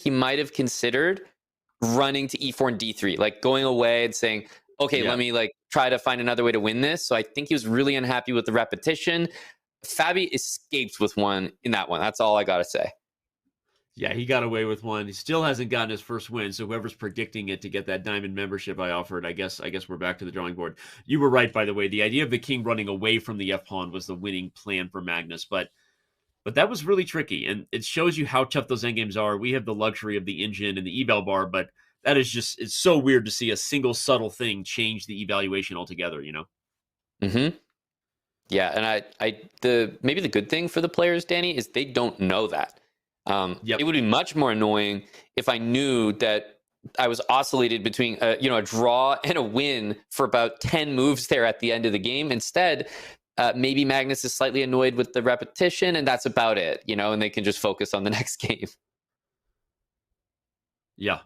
he might have considered running to e4 and d3, like going away and saying, okay, let me like try to find another way to win this. So I think he was really unhappy with the repetition. Fabi escaped with one in that one. That's all I got to say. Yeah, he got away with one. He still hasn't gotten his first win. So whoever's predicting it to get that diamond membership I offered, I guess we're back to the drawing board. You were right, by the way. The idea of the king running away from the F pawn was the winning plan for Magnus, but that was really tricky, and it shows you how tough those endgames are. We have the luxury of the engine and the eval bar, but that is just, it's so weird to see a single subtle thing change the evaluation altogether, you know? Mm-hmm. Yeah, and maybe the good thing for the players, Danny, is they don't know that. It would be much more annoying if I knew that I was oscillated between a draw and a win for about 10 moves there at the end of the game. Instead, maybe Magnus is slightly annoyed with the repetition, and that's about it, and they can just focus on the next game. Yeah.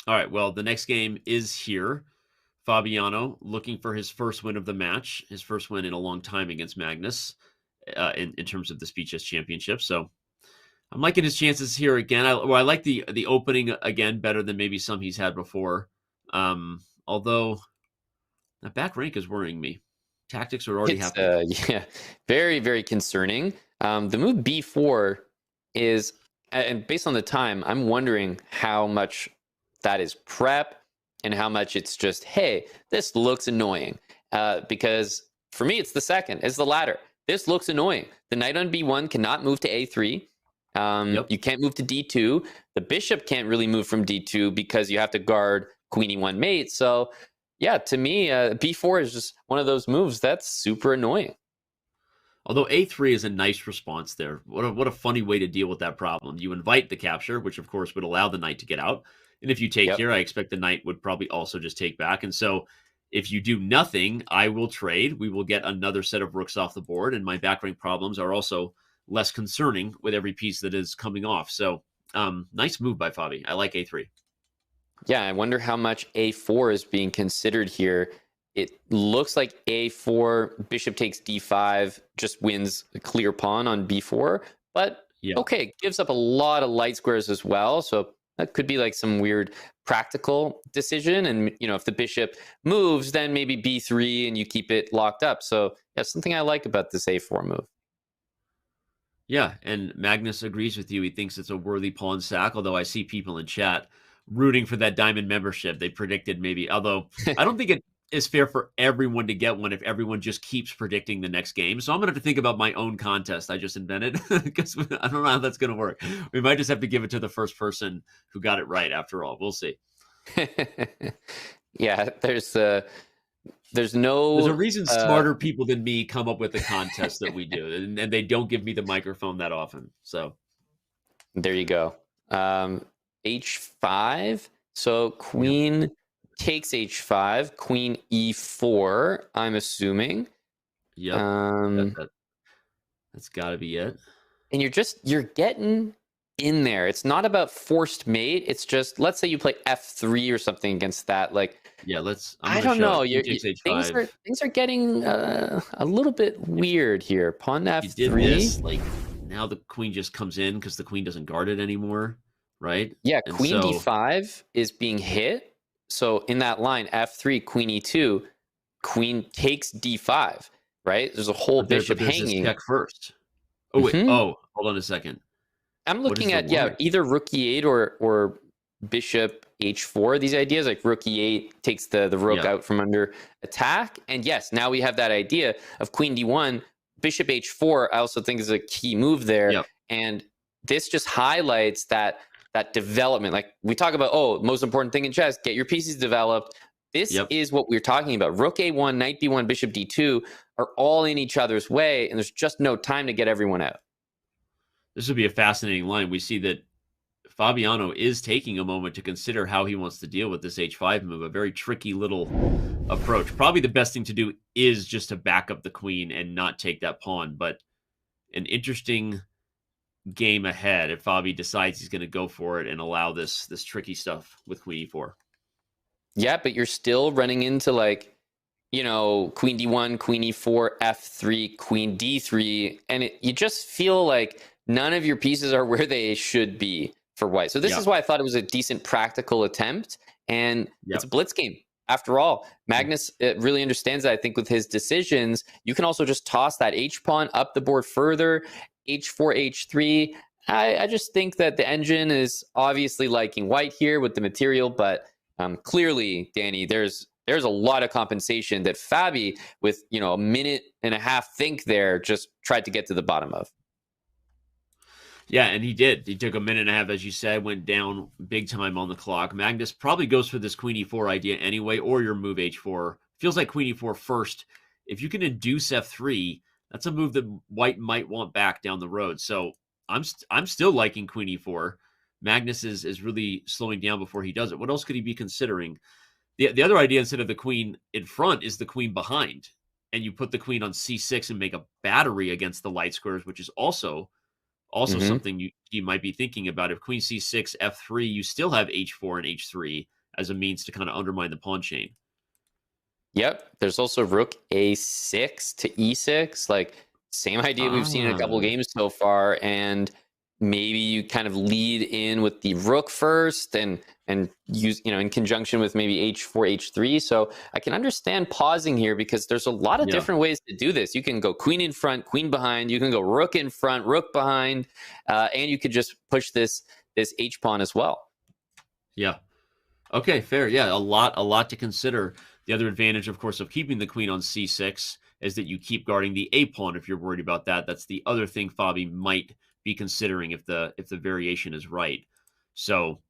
All right, well, the next game is here. Fabiano looking for his first win of the match, his first win in a long time against Magnus in terms of the Speed Chess Championship. So I'm liking his chances here again. I like the opening again better than maybe some he's had before. Although that back rank is worrying me. Tactics are already happening. Yeah, very, very concerning. The move b4 is, and based on the time, I'm wondering how much that is prep and how much it's just, hey, this looks annoying. Because for me, it's the second, it's the latter. This looks annoying. The knight on b1 cannot move to a3. You can't move to d2. The bishop can't really move from d2 because you have to guard queen e1 mate. So yeah, to me, b4 is just one of those moves that's super annoying. Although a3 is a nice response there. What a funny way to deal with that problem. You invite the capture, which of course would allow the knight to get out. And if you take here, I expect the knight would probably also just take back. And so if you do nothing, I will trade. We will get another set of rooks off the board. And my back rank problems are also less concerning with every piece that is coming off. So nice move by Fabi. I like a3. Yeah, I wonder how much a4 is being considered here. It looks like a4, bishop takes d5, just wins a clear pawn on b4. But okay, it gives up a lot of light squares as well. So that could be like some weird practical decision. And, if the bishop moves, then maybe b3 and you keep it locked up. So yeah, something I like about this a4 move. Yeah, and Magnus agrees with you. He thinks it's a worthy pawn sack, although I see people in chat rooting for that diamond membership. They predicted maybe, although I don't think it is fair for everyone to get one if everyone just keeps predicting the next game. So I'm going to have to think about my own contest I just invented because I don't know how that's going to work. We might just have to give it to the first person who got it right after all. We'll see. Yeah, there's a reason smarter people than me come up with the contest that we do, and they don't give me the microphone that often. So there you go. H5. So queen takes h5, queen e4, I'm assuming. Yeah. That's got to be it. And you're getting in there. It's not about forced mate. It's just, let's say you play f3 or something against that. Like, I don't know. Things are getting a little bit weird here. Pawn to f3. You did this, like, now the queen just comes in because the queen doesn't guard it anymore, right? Yeah, and queen d5 is being hit. So in that line, f3, queen e2, queen takes d5, right? There's a whole bishop hanging. Check first. Oh, wait. Oh, hold on a second. I'm looking at, either rook e8 or bishop h4. These ideas, like rook e8 takes the rook out from under attack. And yes, now we have that idea of queen d1, bishop h4, I also think is a key move there. Yep. And this just highlights that development. Like we talk about, most important thing in chess, get your pieces developed. This is what we're talking about. Rook a1, knight b1, bishop d2 are all in each other's way, and there's just no time to get everyone out. This would be a fascinating line. We see that Fabiano is taking a moment to consider how he wants to deal with this h5 move, a very tricky little approach. Probably the best thing to do is just to back up the queen and not take that pawn, but an interesting game ahead if Fabi decides he's going to go for it and allow this tricky stuff with queen e4. Yeah, but you're still running into like, queen d1, queen e4, f3, queen d3, and you just feel like none of your pieces are where they should be. for white. So this Yeah. is why I thought it was a decent practical attempt, and it's Yep. a blitz game. After all, Magnus really understands that. I think with his decisions, you can also just toss that H pawn up the board further, H4, H3. I just think that the engine is obviously liking white here with the material, but clearly, Danny, there's a lot of compensation that Fabi, with a minute and a half think there, just tried to get to the bottom of. Yeah, and he did. He took a minute and a half, as you said, went down big time on the clock. Magnus probably goes for this queen e4 idea anyway, or your move h4. Feels like queen e4 first. If you can induce f3, that's a move that white might want back down the road. So I'm still liking queen e4. Magnus is really slowing down before he does it. What else could he be considering? The other idea, instead of the queen in front, is the queen behind. And you put the queen on c6 and make a battery against the light squares, which is also Mm-hmm. something you might be thinking about. If queen c6, f3, you still have h4 and h3 as a means to kind of undermine the pawn chain. Yep. There's also rook a6 to e6. Like, same idea we've seen in a couple of Ah, games so far. And maybe you kind of lead in with the rook first and use, in conjunction with maybe h4, h3. So I can understand pausing here because there's a lot of yeah, different ways to do this. You can go queen in front, queen behind. You can go rook in front, rook behind. And you could just push this h pawn as well. yeah. Okay, fair. Yeah, a lot to consider. The other advantage, of course, of keeping the queen on c6 is that you keep guarding the a pawn if you're worried about that. That's the other thing Fabi might be considering if the variation is right. So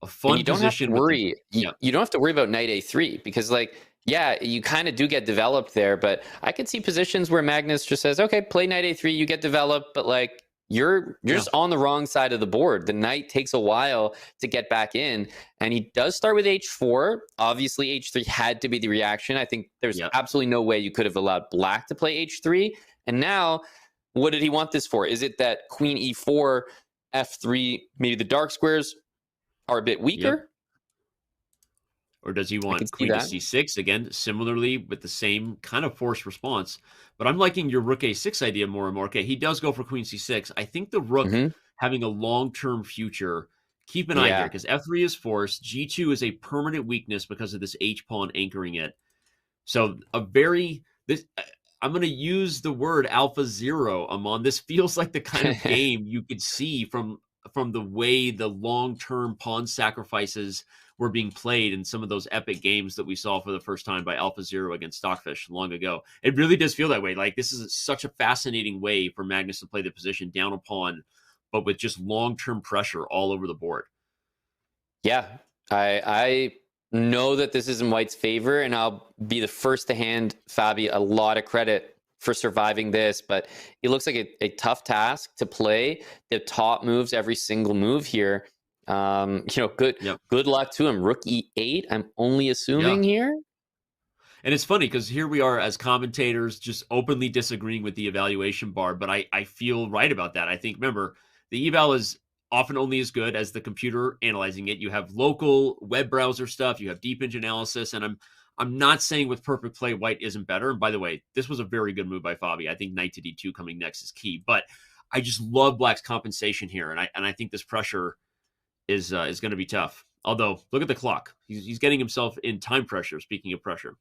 a And fun you don't have to position with the worry. yeah, You don't have to worry about knight a3 because, like, yeah, you kind of do get developed there. But I could see positions where Magnus just says, "Okay, play knight a3, you get developed," but like you're yeah, just on the wrong side of the board. The knight takes a while to get back in, and he does start with h4. Obviously, h3 had to be the reaction. I think there's yeah, absolutely no way you could have allowed black to play h3. And now, what did he want this for? Is it that queen e4, f3, maybe the dark squares are a bit yep. weaker? Or does he I can want see queen to that. c6 again, similarly with the same kind of forced response? But I'm liking your rook a6 idea more and more. Okay, he does go for queen c6. I think the rook Hmm. having a long-term future. Keep an eye here Yeah. because f3 is forced. G2 is a permanent weakness because of this h pawn anchoring it. So a very this I'm going to use the word alpha zero, Amon. This feels like the kind of game you could see from the way the long-term pawn sacrifices were being played in some of those epic games that we saw for the first time by Alpha Zero against Stockfish long ago. It really does feel that way. Like this is such a fascinating way for Magnus to play the position down a pawn, but with just long-term pressure all over the board. Yeah. I know that this is in White's favor, and I'll be the first to hand Fabi a lot of credit for surviving this, but it looks like a tough task to play. The top moves every single move here. Good Yep. good luck to him. Rook e8, I'm only Yeah. assuming here. And it's funny because here we are as commentators just openly disagreeing with the evaluation bar, but I feel right about that. I think, remember, the eval is often only as good as the computer analyzing it. You have local web browser stuff, you have deep engine analysis, and I'm not saying with perfect play white isn't better. And by the way, this was a very good move by Fabi. I think knight to d2 coming next is key, but I just love black's compensation here, and I think this pressure is going to be tough. Although, look at the clock; he's getting himself in time pressure. Speaking of pressure.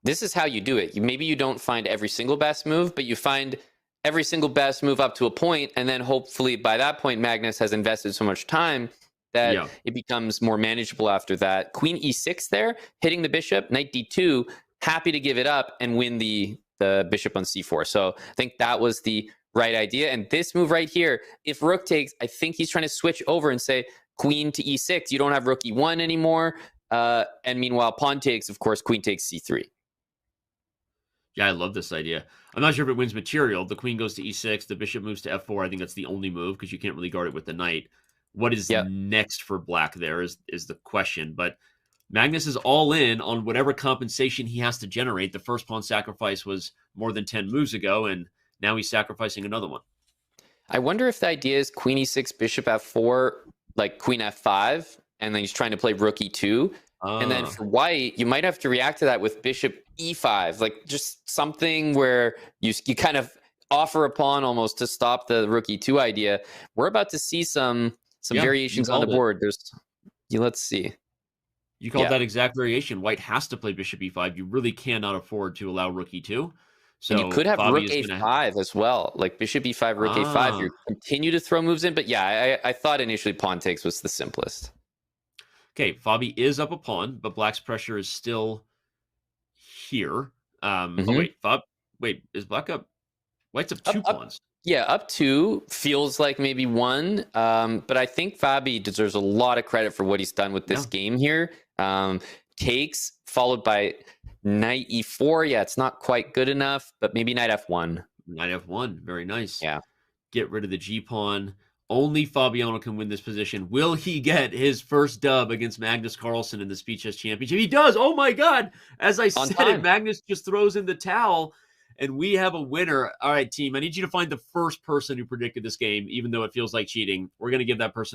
This is how you do it. Maybe you don't find every single best move, but you find every single best move up to a point, and then hopefully by that point, Magnus has invested so much time that Yeah. it becomes more manageable after that. Queen e6 there, hitting the bishop, knight d2, happy to give it up and win the bishop on c4. So I think that was the right idea. And this move right here, if rook takes, I think he's trying to switch over and say queen to e6. You don't have rook e1 anymore. And meanwhile, pawn takes, of course, queen takes c3. Yeah, I love this idea. I'm not sure if it wins material. The queen goes to e6. The bishop moves to f4. I think that's the only move because you can't really guard it with the knight. What is Yep. next for black there is the question. But Magnus is all in on whatever compensation he has to generate. The first pawn sacrifice was more than 10 moves ago, and now he's sacrificing another one. I wonder if the idea is queen e6, bishop f4, like queen f5, and then he's trying to play rook e2. And then Ah, for white, you might have to react to that with bishop e5, like just something where you kind of offer a pawn almost to stop the rook e2 idea. We're about to see some some Yeah, you variations on the called it. board. Let's see. You called Yeah. that exact variation. White has to play bishop e5. You really cannot afford to allow rook e2. And you could So have Fabi rook is going to. a5 as well, like bishop e5, rook a5. Ah, You continue to throw moves in, but yeah, I thought initially pawn takes was the simplest. okay. Fabi is up a pawn, but Black's pressure is still here. Oh Hmm. wait, wait, is Black up? White's up two Up, pawns. yeah, up two feels like maybe one, but I think Fabi deserves a lot of credit for what he's done with this Yeah, game here. Takes followed by knight e4. Yeah, it's not quite good enough, but maybe knight f1. knight f1. Very nice. Yeah. Get rid of the g pawn. Only Fabiano can win this position. Will he get his first dub against Magnus Carlsen in the Speed Chess Championship? He does. Oh my God. As I On said it, time. Magnus just throws in the towel and we have a winner. All right, team. I need you to find the first person who predicted this game, even though it feels like cheating. We're going to give that person